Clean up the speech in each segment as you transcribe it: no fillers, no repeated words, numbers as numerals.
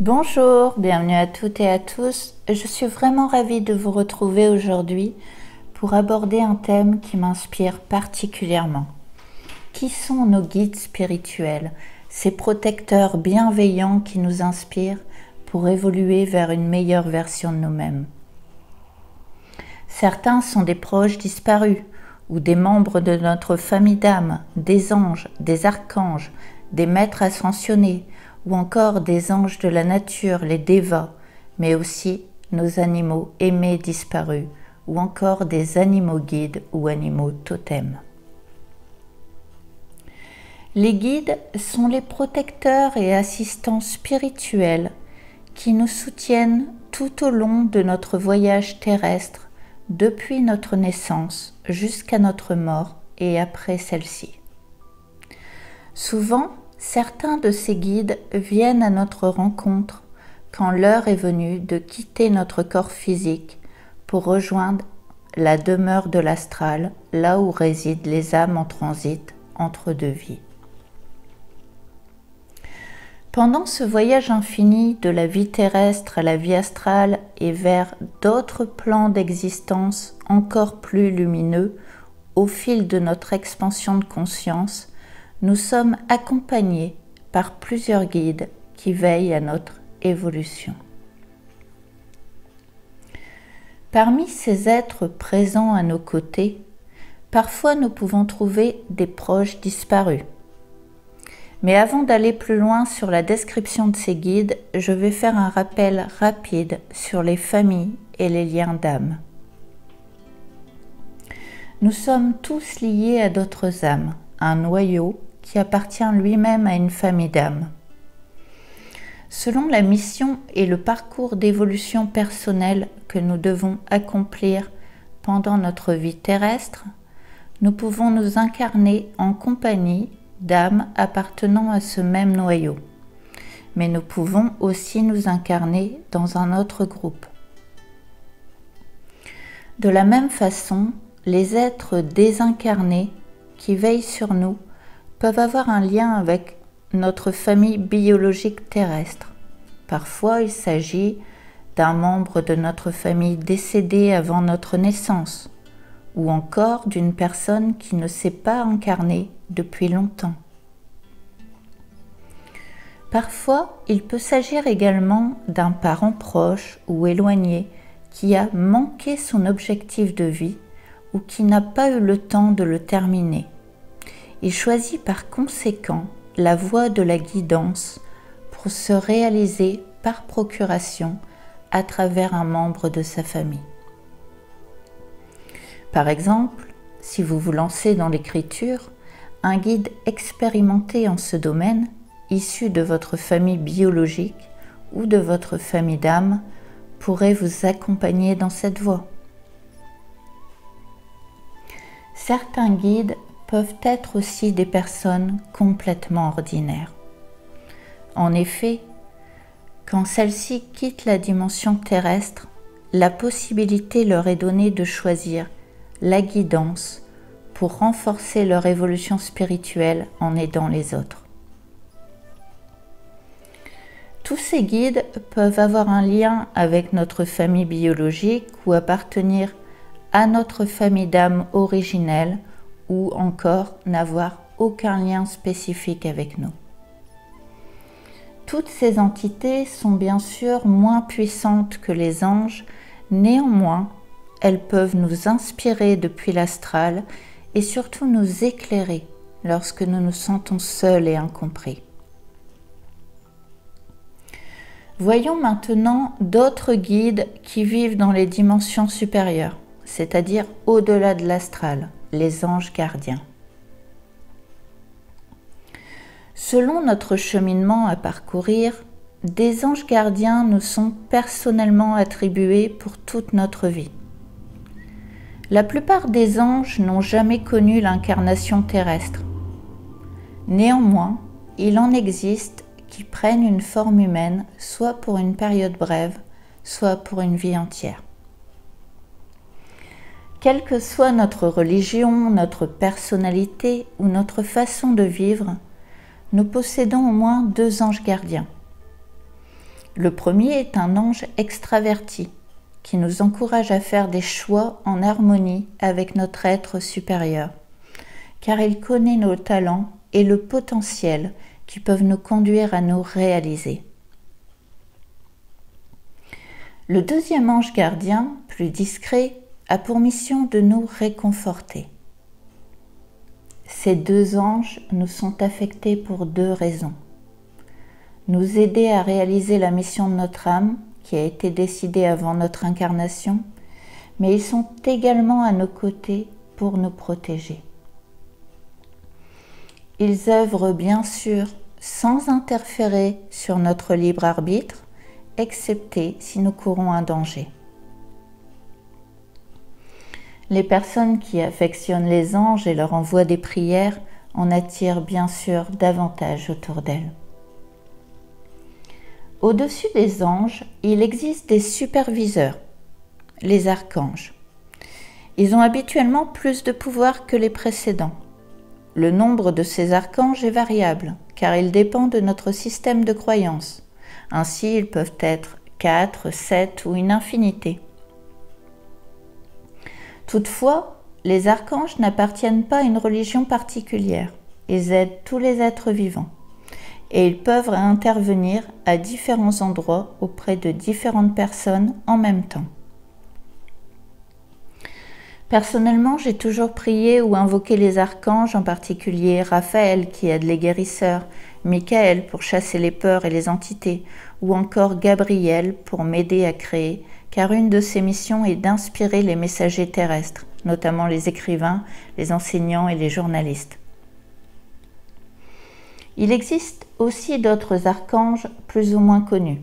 Bonjour, bienvenue à toutes et à tous. Je suis vraiment ravie de vous retrouver aujourd'hui pour aborder un thème qui m'inspire particulièrement. Qui sont nos guides spirituels, ces protecteurs bienveillants qui nous inspirent pour évoluer vers une meilleure version de nous-mêmes? Certains sont des proches disparus ou des membres de notre famille d'âme, des anges, des archanges, des maîtres ascensionnés, ou encore des anges de la nature, les dévas, mais aussi nos animaux aimés disparus, ou encore des animaux guides ou animaux totems. Les guides sont les protecteurs et assistants spirituels qui nous soutiennent tout au long de notre voyage terrestre, depuis notre naissance jusqu'à notre mort et après celle-ci. Souvent, certains de ces guides viennent à notre rencontre quand l'heure est venue de quitter notre corps physique pour rejoindre la demeure de l'astral, là où résident les âmes en transit entre deux vies. Pendant ce voyage infini de la vie terrestre à la vie astrale et vers d'autres plans d'existence encore plus lumineux, au fil de notre expansion de conscience, nous sommes accompagnés par plusieurs guides qui veillent à notre évolution. Parmi ces êtres présents à nos côtés, parfois nous pouvons trouver des proches disparus. Mais avant d'aller plus loin sur la description de ces guides, je vais faire un rappel rapide sur les familles et les liens d'âme. Nous sommes tous liés à d'autres âmes, un noyau qui appartient lui-même à une famille d'âmes. Selon la mission et le parcours d'évolution personnelle que nous devons accomplir pendant notre vie terrestre, nous pouvons nous incarner en compagnie d'âmes appartenant à ce même noyau. Mais nous pouvons aussi nous incarner dans un autre groupe. De la même façon, les êtres désincarnés qui veillent sur nous peuvent avoir un lien avec notre famille biologique terrestre. Parfois, il s'agit d'un membre de notre famille décédé avant notre naissance, ou encore d'une personne qui ne s'est pas incarnée depuis longtemps. Parfois, il peut s'agir également d'un parent proche ou éloigné qui a manqué son objectif de vie ou qui n'a pas eu le temps de le terminer. Il choisit par conséquent la voie de la guidance pour se réaliser par procuration à travers un membre de sa famille. Par exemple, si vous vous lancez dans l'écriture, un guide expérimenté en ce domaine, issu de votre famille biologique ou de votre famille d'âme, pourrait vous accompagner dans cette voie. Certains guides peuvent être aussi des personnes complètement ordinaires. En effet, quand celles-ci quittent la dimension terrestre, la possibilité leur est donnée de choisir la guidance pour renforcer leur évolution spirituelle en aidant les autres. Tous ces guides peuvent avoir un lien avec notre famille biologique ou appartenir à notre famille d'âme originelle ou encore n'avoir aucun lien spécifique avec nous. Toutes ces entités sont bien sûr moins puissantes que les anges, néanmoins, elles peuvent nous inspirer depuis l'astral et surtout nous éclairer lorsque nous nous sentons seuls et incompris. Voyons maintenant d'autres guides qui vivent dans les dimensions supérieures, c'est-à-dire au-delà de l'astral, les anges gardiens. Selon notre cheminement à parcourir, des anges gardiens nous sont personnellement attribués pour toute notre vie. La plupart des anges n'ont jamais connu l'incarnation terrestre. Néanmoins, il en existe qui prennent une forme humaine, soit pour une période brève, soit pour une vie entière. Quelle que soit notre religion, notre personnalité ou notre façon de vivre, nous possédons au moins 2 anges gardiens. Le premier est un ange extraverti qui nous encourage à faire des choix en harmonie avec notre être supérieur, car il connaît nos talents et le potentiel qui peuvent nous conduire à nous réaliser. Le deuxième ange gardien, plus discret, a pour mission de nous réconforter. Ces deux anges nous sont affectés pour deux raisons. Nous aider à réaliser la mission de notre âme, qui a été décidée avant notre incarnation, mais ils sont également à nos côtés pour nous protéger. Ils œuvrent bien sûr sans interférer sur notre libre arbitre, excepté si nous courons un danger. Les personnes qui affectionnent les anges et leur envoient des prières en attirent bien sûr davantage autour d'elles. Au-dessus des anges, il existe des superviseurs, les archanges. Ils ont habituellement plus de pouvoir que les précédents. Le nombre de ces archanges est variable, car il dépend de notre système de croyance. Ainsi, ils peuvent être 4, 7 ou une infinité. Toutefois, les archanges n'appartiennent pas à une religion particulière. Ils aident tous les êtres vivants. Et ils peuvent intervenir à différents endroits auprès de différentes personnes en même temps. Personnellement, j'ai toujours prié ou invoqué les archanges, en particulier Raphaël qui aide les guérisseurs, Michael pour chasser les peurs et les entités, ou encore Gabriel pour m'aider à créer, car une de ses missions est d'inspirer les messagers terrestres, notamment les écrivains, les enseignants et les journalistes. Il existe aussi d'autres archanges plus ou moins connus.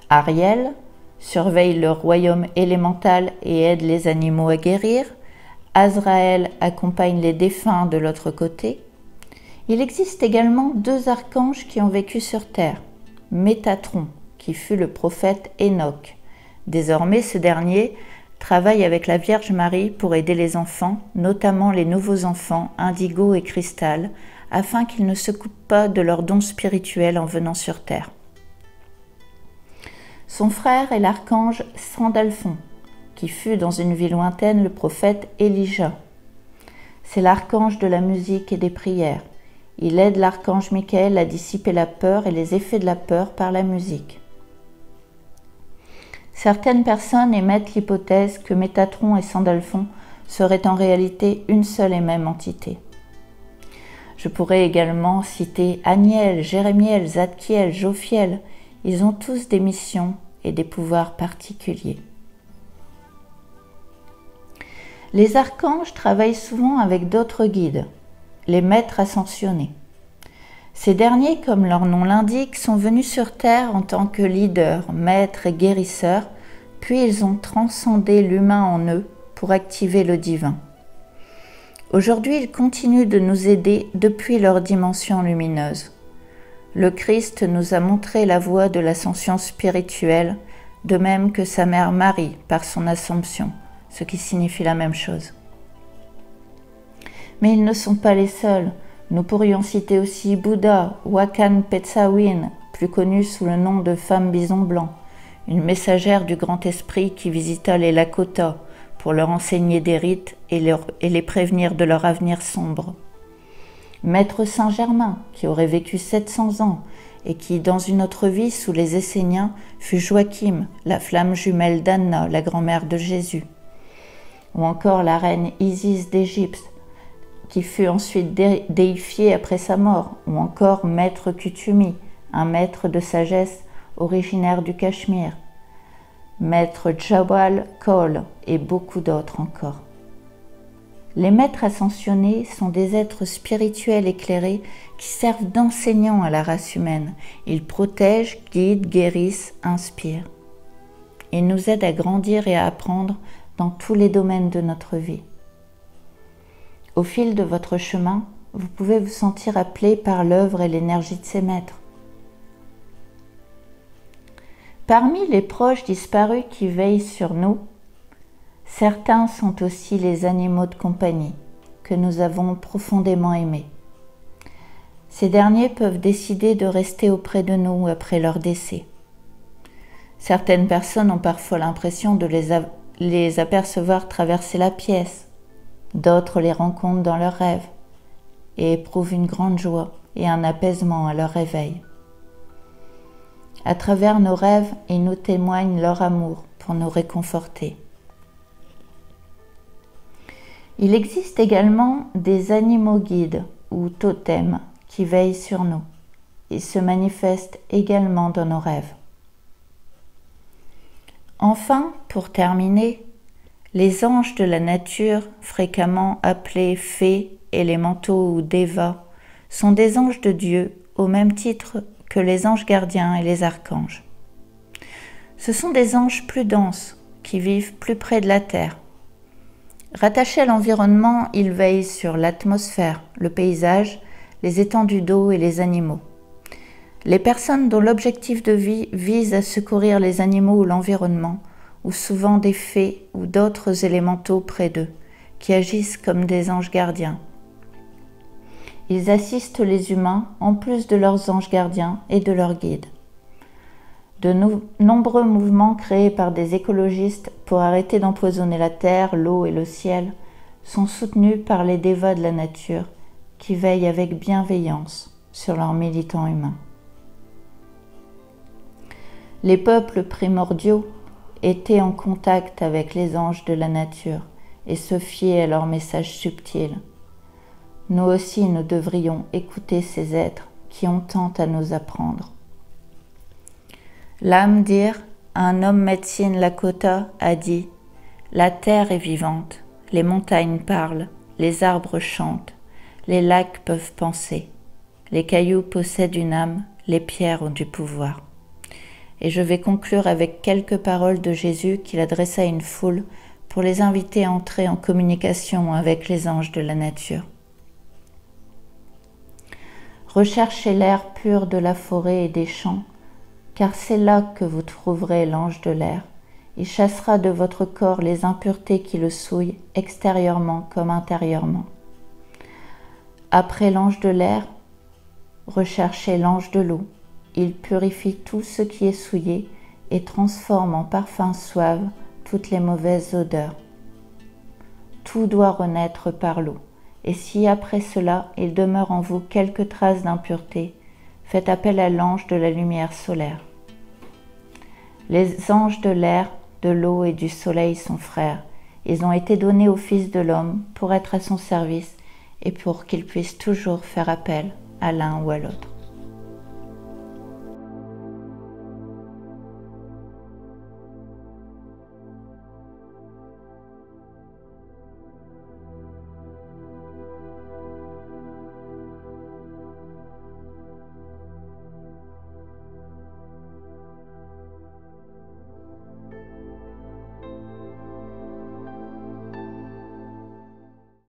Ariel surveille le royaume élémental et aide les animaux à guérir. Azraël accompagne les défunts de l'autre côté. Il existe également deux archanges qui ont vécu sur terre. Métatron, qui fut le prophète Enoch. Désormais, ce dernier travaille avec la Vierge Marie pour aider les enfants, notamment les nouveaux enfants, Indigo et Cristal, afin qu'ils ne se coupent pas de leurs dons spirituels en venant sur terre. Son frère est l'archange Sandalphon, qui fut dans une vie lointaine le prophète Elijah. C'est l'archange de la musique et des prières. Il aide l'archange Michael à dissiper la peur et les effets de la peur par la musique. Certaines personnes émettent l'hypothèse que Métatron et Sandalphon seraient en réalité une seule et même entité. Je pourrais également citer Aniel, Jérémiel, Zadkiel, Jophiel. Ils ont tous des missions et des pouvoirs particuliers. Les archanges travaillent souvent avec d'autres guides, les maîtres ascensionnés. Ces derniers, comme leur nom l'indique, sont venus sur Terre en tant que leaders, maîtres et guérisseurs, puis ils ont transcendé l'humain en eux pour activer le divin. Aujourd'hui, ils continuent de nous aider depuis leur dimension lumineuse. Le Christ nous a montré la voie de l'ascension spirituelle, de même que sa mère Marie par son Assomption, ce qui signifie la même chose. Mais ils ne sont pas les seuls. Nous pourrions citer aussi Bouddha, Wakan Petsawin, plus connue sous le nom de femme bison blanc, une messagère du grand esprit qui visita les Lakota pour leur enseigner des rites et les prévenir de leur avenir sombre. Maître Saint-Germain, qui aurait vécu 700 ans et qui, dans une autre vie sous les Esséniens, fut Joachim, la flamme jumelle d'Anna, la grand-mère de Jésus. Ou encore la reine Isis d'Égypte, qui fut ensuite déifiée après sa mort. Ou encore Maître Kutumi, un maître de sagesse originaire du Cachemire. Maître Jawal Kol et beaucoup d'autres encore. Les maîtres ascensionnés sont des êtres spirituels éclairés qui servent d'enseignants à la race humaine. Ils protègent, guident, guérissent, inspirent. Ils nous aident à grandir et à apprendre dans tous les domaines de notre vie. Au fil de votre chemin, vous pouvez vous sentir appelé par l'œuvre et l'énergie de ces maîtres. Parmi les proches disparus qui veillent sur nous, certains sont aussi les animaux de compagnie que nous avons profondément aimés. Ces derniers peuvent décider de rester auprès de nous après leur décès. Certaines personnes ont parfois l'impression de les apercevoir traverser la pièce. D'autres les rencontrent dans leurs rêves et éprouvent une grande joie et un apaisement à leur réveil. À travers nos rêves, ils nous témoignent leur amour pour nous réconforter. Il existe également des animaux guides ou totems qui veillent sur nous. Ils se manifestent également dans nos rêves. Enfin, pour terminer, les anges de la nature, fréquemment appelés fées, élémentaux ou dévas, sont des anges de Dieu au même titre que les anges gardiens et les archanges. Ce sont des anges plus denses qui vivent plus près de la terre. Rattachés à l'environnement, ils veillent sur l'atmosphère, le paysage, les étendues d'eau et les animaux. Les personnes dont l'objectif de vie vise à secourir les animaux ou l'environnement, ou souvent des fées ou d'autres élémentaux près d'eux, qui agissent comme des anges gardiens. Ils assistent les humains en plus de leurs anges gardiens et de leurs guides. De nombreux mouvements créés par des écologistes pour arrêter d'empoisonner la terre, l'eau et le ciel sont soutenus par les dévas de la nature qui veillent avec bienveillance sur leurs militants humains. Les peuples primordiaux étaient en contact avec les anges de la nature et se fiaient à leurs messages subtils. Nous aussi, nous devrions écouter ces êtres qui ont tant à nous apprendre. L'âme d'Ir, un homme médecine Lakota, a dit « La terre est vivante, les montagnes parlent, les arbres chantent, les lacs peuvent penser, les cailloux possèdent une âme, les pierres ont du pouvoir. » Et je vais conclure avec quelques paroles de Jésus qu'il adressa à une foule pour les inviter à entrer en communication avec les anges de la nature. Recherchez l'air pur de la forêt et des champs, car c'est là que vous trouverez l'ange de l'air. Il chassera de votre corps les impuretés qui le souillent, extérieurement comme intérieurement. Après l'ange de l'air, recherchez l'ange de l'eau. Il purifie tout ce qui est souillé et transforme en parfum suave toutes les mauvaises odeurs. Tout doit renaître par l'eau. Et si après cela, il demeure en vous quelques traces d'impureté, faites appel à l'ange de la lumière solaire. Les anges de l'air, de l'eau et du soleil sont frères. Ils ont été donnés au Fils de l'homme pour être à son service et pour qu'il puisse toujours faire appel à l'un ou à l'autre.